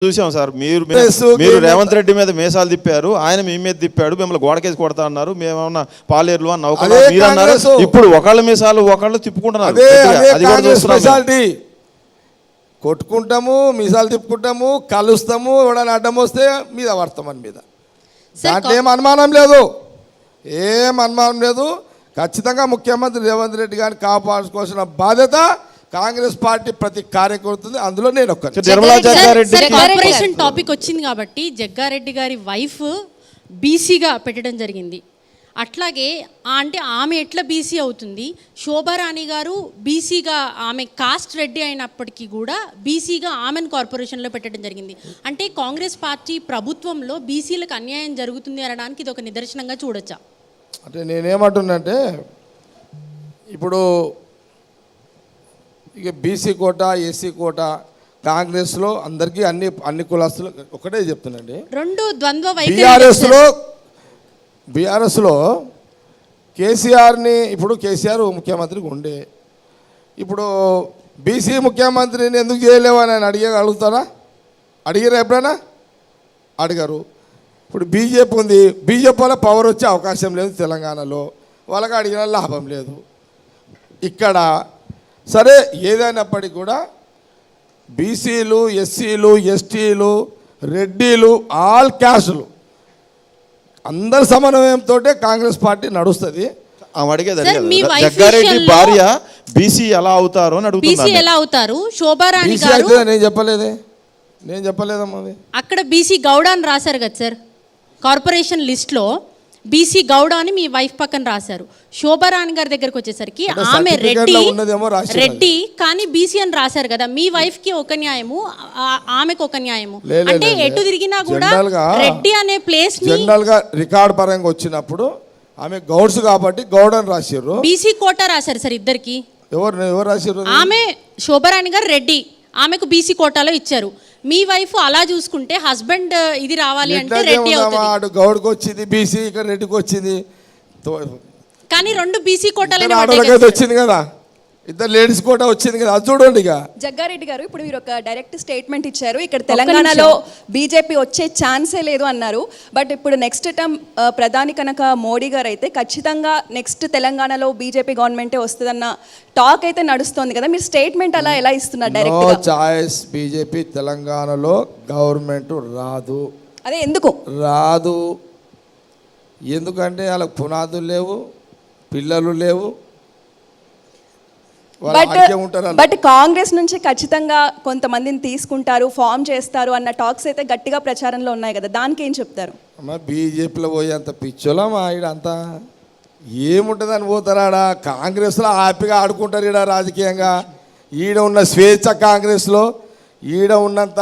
చూసాం సార్. మీరు రేవంత్ రెడ్డి మీద మీసాలు తిప్పారు, ఆయన మీ మీద తిప్పాడు, మిమ్మల్ని గోడకేసి కొడతా అన్నారు, మేమేమన్నా పాలేరులు అని నౌకలు మీరు అన్నారు. ఇప్పుడు ఒకళ్ళ మీసాలు ఒకళ్ళు తిప్పుకుంటున్నారు. అది కూడా స్పెషాలిటీ. కొట్టుకుంటాము, మీసాలు తిప్పుకుంటాము, కలుస్తాము, ఎవడన్నా అడ్డం వస్తే మీద పడతాం అని మీద. దాంట్లో ఏం అనుమానం లేదు, ఏం అనుమానం లేదు. ఖచ్చితంగా ముఖ్యమంత్రి రేవంత్ రెడ్డి గారిని కాపాడుకోవాల్సిన బాధ్యత కాంగ్రెస్ పార్టీ ప్రతి కార్యకర్త, అందులో నేను కార్పొరేషన్ టాపిక్ వచ్చింది కాబట్టి జగ్గారెడ్డి గారి వైఫ్ బీసీగా పెట్టడం జరిగింది. అట్లాగే అంటే ఆమె ఎట్లా బీసీ అవుతుంది? శోభారాణి గారు బీసీగా, ఆమె కాస్ట్ రెడ్డి అయినప్పటికీ కూడా బీసీగా ఆమెను కార్పొరేషన్లో పెట్టడం జరిగింది. అంటే కాంగ్రెస్ పార్టీ ప్రభుత్వంలో బీసీలకు అన్యాయం జరుగుతుంది అనడానికి ఇది ఒక నిదర్శనంగా చూడొచ్చా? అంటే నేనేమంటున్నానంటే, ఇప్పుడు ఇక బీసీ కోట, ఎస్సీ కోట కాంగ్రెస్లో అందరికీ అన్ని కులాస్తులు ఒకటే చెప్తున్నాండి. రెండు ద్వంద్వ బీఆర్ఎస్లో కేసీఆర్ని, ఇప్పుడు కేసీఆర్ ముఖ్యమంత్రికి ఉండే, ఇప్పుడు బీసీ ముఖ్యమంత్రిని ఎందుకు చేయలేవు అని ఆయన అడుగుతారా? అడిగారా ఎప్పుడైనా? అడిగారు. ఇప్పుడు బీజేపీ ఉంది, బీజేపీ వల్ల పవర్ వచ్చే అవకాశం లేదు తెలంగాణలో, వాళ్ళకి అడిగిన లాభం లేదు. ఇక్కడ సరే ఏదైనప్పటికీ కూడా బీసీలు, ఎస్సీలు, ఎస్టీలు, రెడ్డిలు, ఆల్ క్యాస్టులు అందరి సమన్వయంతో కాంగ్రెస్ పార్టీ నడుస్తుంది. జగ్గారెడ్డి భార్య బీసీ ఎలా అవుతారు అని అడుగుతున్నారు. శోభారాణి గారు నేను చెప్పలేదమ్మా. అక్కడ బీసీ గౌడ అని రాశారు కదా సార్, కార్పొరేషన్ లిస్ట్లో బీసీ గౌడ అని మీ వైఫ్ పక్కన రాశారు. శోభారాణి గారి దగ్గరకు వచ్చేసరికి ఆమె రెడ్డి కానీ బీసీ అని రాశారు కదా. మీ వైఫ్ కి ఒక న్యాయము, ఆమెకు ఒక న్యాయము. అంటే ఎటు తిరిగినా కూడా రెడ్డి అనే ప్లేస్ జనరల్ గా రికార్డ్ పరంగా వచ్చినప్పుడు ఆమె గౌడ్స్ కాబట్టి గౌడ్ అని రాశారు. బీసీ కోటా రాశారు సార్ ఇద్దరికి. ఎవరు రాశారు? ఆమె శోభారాణి గారు రెడ్డి, ఆమెకు బీసీ కోటాలో ఇచ్చారు. మీ వైఫ్ అలా చూసుకుంటే హస్బెండ్ ఇది రావాలి అంటే రెడ్డి అవుతుంది. గౌడ్కి వచ్చింది బీసీ, ఇక్కడ రెడ్డికి వచ్చింది. కానీ రెండు బీసీ కోటాలే వచ్చింది కదా, ఇద్దరు లేడీస్ కోటా వచ్చింది కదా, అది చూడండి. ఇక జగ్గారెడ్డి గారు, ఇప్పుడు మీరు ఒక డైరెక్ట్ స్టేట్మెంట్ ఇచ్చారు, ఇక్కడ తెలంగాణలో బీజేపీ వచ్చే ఛాన్సే లేదు అన్నారు. బట్ ఇప్పుడు నెక్స్ట్ టైం ప్రధాని కనుక మోడీ గారు అయితే ఖచ్చితంగా నెక్స్ట్ తెలంగాణలో బీజేపీ గవర్నమెంటే వస్తుందన్న టాక్ అయితే నడుస్తుంది కదా, మీరు స్టేట్మెంట్ అలా ఎలా ఇస్తున్నారు? డైరెక్ట్ చాయిస్ బీజేపీ తెలంగాణలో గవర్నమెంట్ రాదు. అదే ఎందుకు రాదు? ఎందుకంటే వాళ్ళకి పునాదులు లేవు, పిల్లలు లేవు. బట్ కాంగ్రెస్ నుంచి ఖచ్చితంగా కొంతమందిని తీసుకుంటారు, ఫామ్ చేస్తారు అన్న టాక్స్ అయితే గట్టిగా ప్రచారంలో ఉన్నాయి కదా, దానికి ఏం చెప్తారు? అమ్మా, బీజేపీలో పోయి అంత పిచ్చోలమ్మా, ఈడంతా ఏముంటుంది అని పోతారాడా? కాంగ్రెస్లో హ్యాపీగా ఆడుకుంటారు ఈడ రాజకీయంగా. ఈడ ఉన్న స్వేచ్ఛ కాంగ్రెస్లో, ఈడ ఉన్నంత